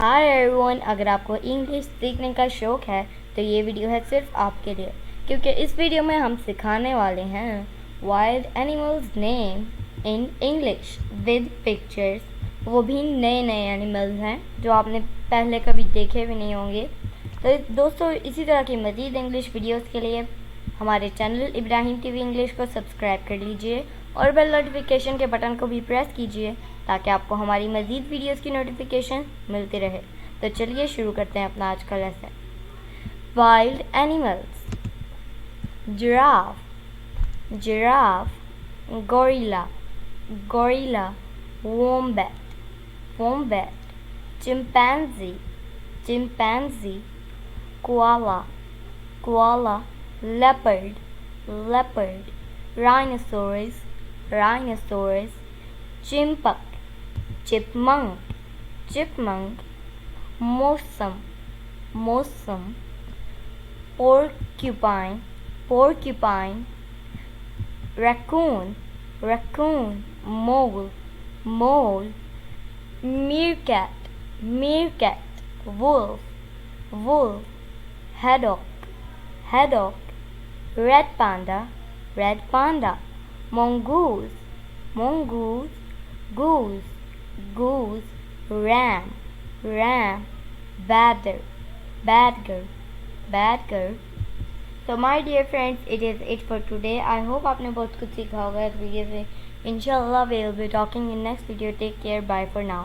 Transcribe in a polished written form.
Hi everyone, अगर आपको English सीखने का शौक़ है तो ये वीडियो है सिर्फ आपके लिए, क्योंकि इस वीडियो में हम सिखाने वाले हैं wild animals name in English with pictures. वो भी नए नए एनिमल्स हैं जो आपने पहले कभी देखे भी नहीं होंगे। तो दोस्तों, इसी तरह की मज़ीद इंग्लिश वीडियोस के लिए हमारे चैनल इब्राहिम टीवी इंग्लिश को सब्सक्राइब कर लीजिए और बेल नोटिफिकेशन के बटन को भी प्रेस कीजिए ताकि आपको हमारी मज़ीद वीडियोस की नोटिफिकेशन मिलती रहे। तो चलिए शुरू करते हैं अपना आज का lesson. Wild animals: giraffe, giraffe, gorilla, gorilla, wombat, wombat, chimpanzee, chimpanzee, koala, koala, leopard, leopard, rhinoceros, rhinoceros, chimpanzee, chipmunk, chipmunk, mossum, mossum, porcupine, porcupine, raccoon, raccoon, mole, mole, meerkat, meerkat, wolf, wolf, haddock, haddock, red panda, red panda, mongoose, mongoose, goose, goose, ram, ram, badger, badger, badger. So my dear friends, it is it for today. I hope आपने बहुत कुछ सीखा होगा इस video से. Inshallah we will be talking in next video. Take care. Bye for now.